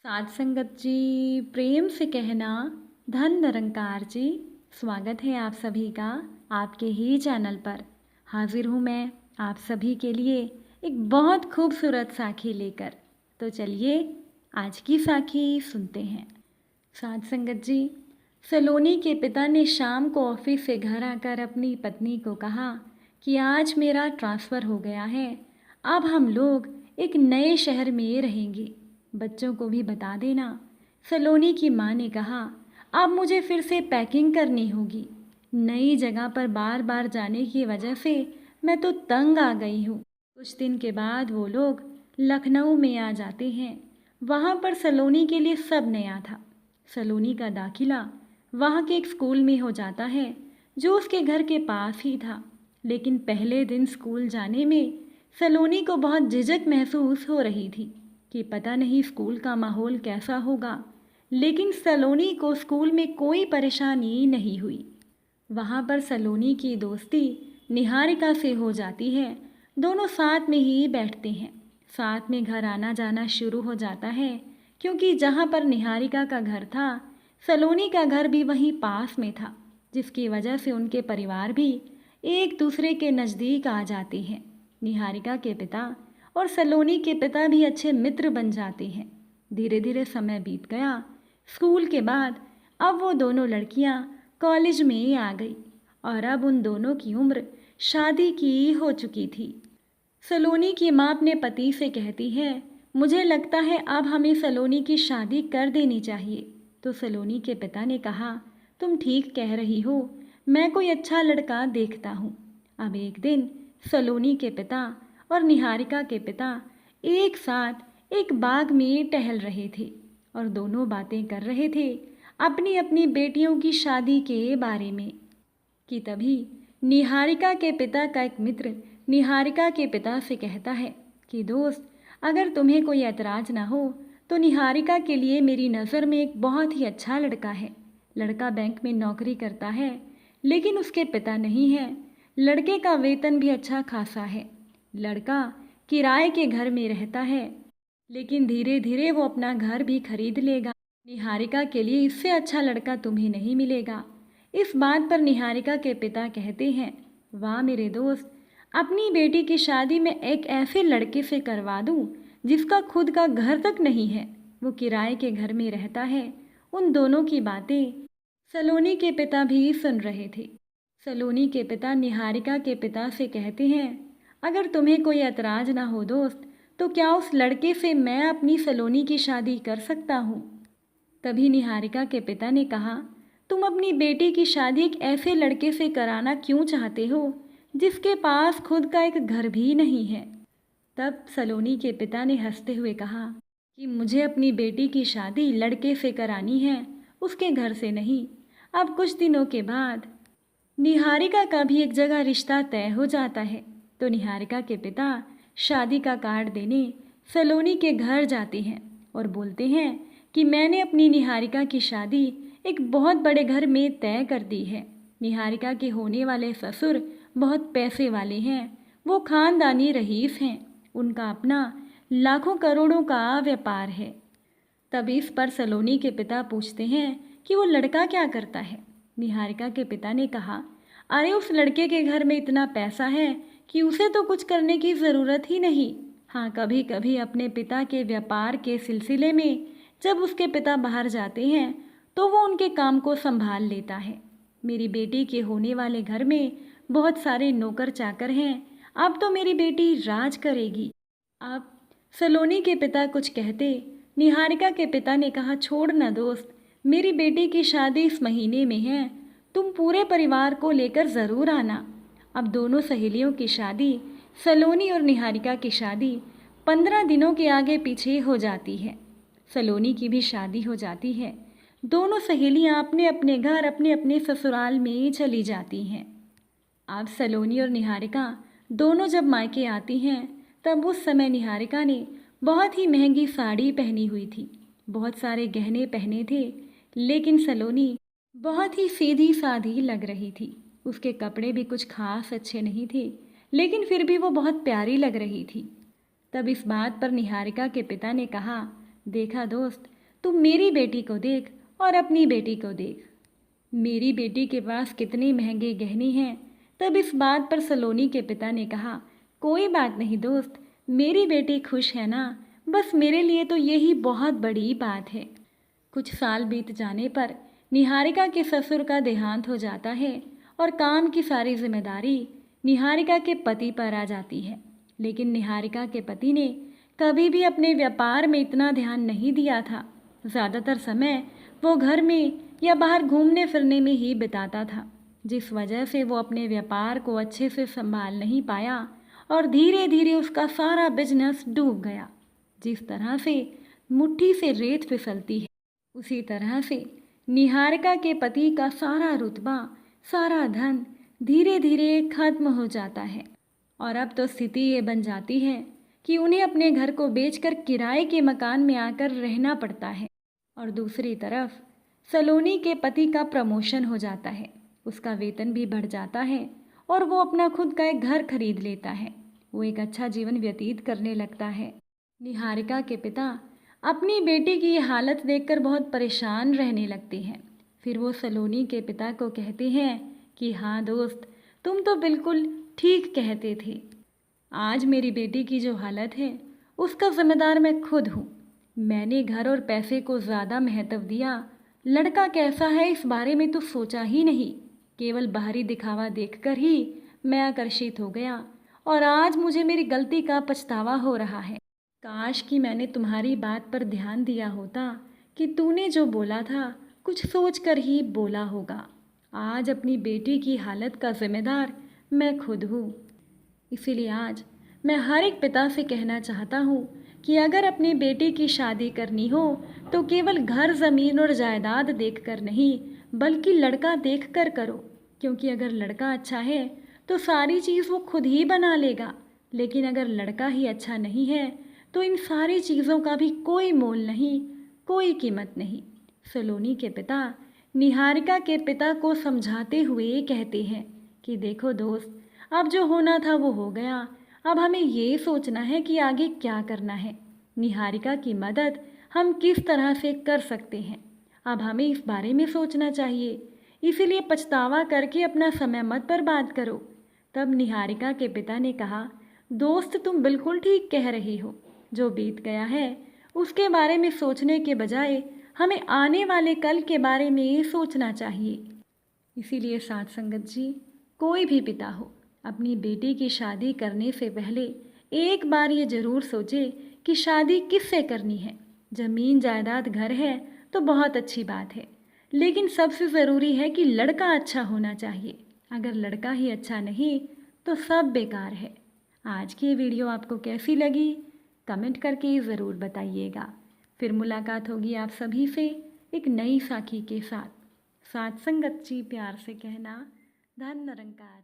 साध संगत जी, प्रेम से कहना, धन निरंकार जी। स्वागत है आप सभी का आपके ही चैनल पर। हाजिर हूँ मैं आप सभी के लिए एक बहुत खूबसूरत साखी लेकर। तो चलिए आज की साखी सुनते हैं। साध संगत जी, सलोनी के पिता ने शाम को ऑफिस से घर आकर अपनी पत्नी को कहा कि आज मेरा ट्रांसफ़र हो गया है, अब हम लोग एक नए शहर में रहेंगे, बच्चों को भी बता देना। सलोनी की माँ ने कहा, अब मुझे फिर से पैकिंग करनी होगी। नई जगह पर बार बार जाने की वजह से मैं तो तंग आ गई हूँ। कुछ दिन के बाद वो लोग लखनऊ में आ जाते हैं। वहाँ पर सलोनी के लिए सब नया था। सलोनी का दाखिला वहाँ के एक स्कूल में हो जाता है जो उसके घर के पास ही था। लेकिन पहले दिन स्कूल जाने में सलोनी को बहुत झिझक महसूस हो रही थी कि पता नहीं स्कूल का माहौल कैसा होगा। लेकिन सलोनी को स्कूल में कोई परेशानी नहीं हुई। वहाँ पर सलोनी की दोस्ती निहारिका से हो जाती है। दोनों साथ में ही बैठते हैं, साथ में घर आना जाना शुरू हो जाता है। क्योंकि जहाँ पर निहारिका का घर था, सलोनी का घर भी वहीं पास में था, जिसकी वजह से उनके परिवार भी एक दूसरे के नज़दीक आ जाते हैं। निहारिका के पिता और सलोनी के पिता भी अच्छे मित्र बन जाते हैं। धीरे धीरे समय बीत गया। स्कूल के बाद अब वो दोनों लड़कियां कॉलेज में आ गई और अब उन दोनों की उम्र शादी की हो चुकी थी। सलोनी की माँ अपने पति से कहती है, मुझे लगता है अब हमें सलोनी की शादी कर देनी चाहिए। तो सलोनी के पिता ने कहा, तुम ठीक कह रही हो, मैं कोई अच्छा लड़का देखता हूँ। अब एक दिन सलोनी के पिता और निहारिका के पिता एक साथ एक बाग में टहल रहे थे और दोनों बातें कर रहे थे अपनी अपनी बेटियों की शादी के बारे में कि तभी निहारिका के पिता का एक मित्र निहारिका के पिता से कहता है कि दोस्त, अगर तुम्हें कोई ऐतराज़ ना हो तो निहारिका के लिए मेरी नज़र में एक बहुत ही अच्छा लड़का है। लड़का बैंक में नौकरी करता है, लेकिन उसके पिता नहीं है। लड़के का वेतन भी अच्छा खासा है। लड़का किराए के घर में रहता है, लेकिन धीरे धीरे वो अपना घर भी खरीद लेगा। निहारिका के लिए इससे अच्छा लड़का तुम्हें नहीं मिलेगा। इस बात पर निहारिका के पिता कहते हैं, वाह मेरे दोस्त, अपनी बेटी की शादी मैं एक ऐसे लड़के से करवा दूं जिसका खुद का घर तक नहीं है, वो किराए के घर में रहता है। उन दोनों की बातें सलोनी के पिता भी सुन रहे थे। सलोनी के पिता निहारिका के पिता से कहते हैं, अगर तुम्हें कोई ऐतराज़ ना हो दोस्त, तो क्या उस लड़के से मैं अपनी सलोनी की शादी कर सकता हूँ। तभी निहारिका के पिता ने कहा, तुम अपनी बेटी की शादी एक ऐसे लड़के से कराना क्यों चाहते हो जिसके पास खुद का एक घर भी नहीं है। तब सलोनी के पिता ने हंसते हुए कहा कि मुझे अपनी बेटी की शादी लड़के से करानी है, उसके घर से नहीं। अब कुछ दिनों के बाद निहारिका का भी एक जगह रिश्ता तय हो जाता है। तो निहारिका के पिता शादी का कार्ड देने सलोनी के घर जाते हैं और बोलते हैं कि मैंने अपनी निहारिका की शादी एक बहुत बड़े घर में तय कर दी है। निहारिका के होने वाले ससुर बहुत पैसे वाले हैं, वो खानदानी रईस हैं, उनका अपना लाखों करोड़ों का व्यापार है। तब इस पर सलोनी के पिता पूछते हैं कि वो लड़का क्या करता है। निहारिका के पिता ने कहा, अरे उस लड़के के घर में इतना पैसा है कि उसे तो कुछ करने की ज़रूरत ही नहीं। हाँ, कभी कभी अपने पिता के व्यापार के सिलसिले में जब उसके पिता बाहर जाते हैं तो वो उनके काम को संभाल लेता है। मेरी बेटी के होने वाले घर में बहुत सारे नौकर चाकर हैं, अब तो मेरी बेटी राज करेगी। अब सलोनी के पिता कुछ कहते, निहारिका के पिता ने कहा, छोड़ ना दोस्त, मेरी बेटी की शादी इस महीने में है, तुम पूरे परिवार को लेकर ज़रूर आना। अब दोनों सहेलियों की शादी, सलोनी और निहारिका की शादी 15 दिनों के आगे पीछे हो जाती है। सलोनी की भी शादी हो जाती है। दोनों सहेलियां अपने अपने घर अपने अपने ससुराल में चली जाती हैं। अब सलोनी और निहारिका दोनों जब मायके आती हैं, तब उस समय निहारिका ने बहुत ही महंगी साड़ी पहनी हुई थी, बहुत सारे गहने पहने थे, लेकिन सलोनी बहुत ही सीधी सादी लग रही थी। उसके कपड़े भी कुछ खास अच्छे नहीं थे, लेकिन फिर भी वो बहुत प्यारी लग रही थी। तब इस बात पर निहारिका के पिता ने कहा, देखा दोस्त, तू मेरी बेटी को देख और अपनी बेटी को देख। मेरी बेटी के पास कितने महंगे गहने हैं। तब इस बात पर सलोनी के पिता ने कहा, कोई बात नहीं दोस्त, मेरी बेटी खुश है ना, बस मेरे लिए तो यही बहुत बड़ी बात है। कुछ साल बीत जाने पर निहारिका के ससुर का देहांत हो जाता है और काम की सारी जिम्मेदारी निहारिका के पति पर आ जाती है। लेकिन निहारिका के पति ने कभी भी अपने व्यापार में इतना ध्यान नहीं दिया था। ज़्यादातर समय वो घर में या बाहर घूमने फिरने में ही बिताता था, जिस वजह से वो अपने व्यापार को अच्छे से संभाल नहीं पाया और धीरे धीरे उसका सारा बिजनेस डूब गया। जिस तरह से मुट्ठी से रेत फिसलती है, उसी तरह से निहारिका के पति का सारा रुतबा, सारा धन धीरे धीरे खत्म हो जाता है। और अब तो स्थिति ये बन जाती है कि उन्हें अपने घर को बेचकर किराए के मकान में आकर रहना पड़ता है। और दूसरी तरफ सलोनी के पति का प्रमोशन हो जाता है, उसका वेतन भी बढ़ जाता है और वो अपना खुद का एक घर खरीद लेता है। वो एक अच्छा जीवन व्यतीत करने लगता है। निहारिका के पिता अपनी बेटी की ये हालत देखकर बहुत परेशान रहने लगते हैं। फिर वो सलोनी के पिता को कहते हैं कि हाँ दोस्त, तुम तो बिल्कुल ठीक कहते थे। आज मेरी बेटी की जो हालत है उसका जिम्मेदार मैं खुद हूँ। मैंने घर और पैसे को ज़्यादा महत्व दिया। लड़का कैसा है इस बारे में तो सोचा ही नहीं। केवल बाहरी दिखावा देखकर ही मैं आकर्षित हो गया और आज मुझे मेरी गलती का पछतावा हो रहा है। काश कि मैंने तुम्हारी बात पर ध्यान दिया होता कि तूने जो बोला था कुछ सोच कर ही बोला होगा। आज अपनी बेटी की हालत का जिम्मेदार मैं खुद हूँ। इसीलिए आज मैं हर एक पिता से कहना चाहता हूँ कि अगर अपनी बेटी की शादी करनी हो तो केवल घर ज़मीन और जायदाद देखकर नहीं, बल्कि लड़का देखकर करो। क्योंकि अगर लड़का अच्छा है तो सारी चीज़ वो खुद ही बना लेगा, लेकिन अगर लड़का ही अच्छा नहीं है तो इन सारी चीज़ों का भी कोई मोल नहीं, कोई कीमत नहीं। सलोनी के पिता निहारिका के पिता को समझाते हुए कहते हैं कि देखो दोस्त, अब जो होना था वो हो गया। अब हमें ये सोचना है कि आगे क्या करना है। निहारिका की मदद हम किस तरह से कर सकते हैं, अब हमें इस बारे में सोचना चाहिए। इसीलिए पछतावा करके अपना समय मत बर्बाद करो। तब निहारिका के पिता ने कहा, दोस्त तुम बिल्कुल ठीक कह रही हो। जो बीत गया है उसके बारे में सोचने के बजाय हमें आने वाले कल के बारे में सोचना चाहिए। इसीलिए साथ संगत जी, कोई भी पिता हो, अपनी बेटी की शादी करने से पहले एक बार ये ज़रूर सोचे कि शादी किससे करनी है। ज़मीन जायदाद घर है तो बहुत अच्छी बात है, लेकिन सबसे ज़रूरी है कि लड़का अच्छा होना चाहिए। अगर लड़का ही अच्छा नहीं तो सब बेकार है। आज की ये वीडियो आपको कैसी लगी कमेंट करके ज़रूर बताइएगा। फिर मुलाकात होगी आप सभी से एक नई साखी के साथ। साथ संगत जी प्यार से कहना, धन निरंकार।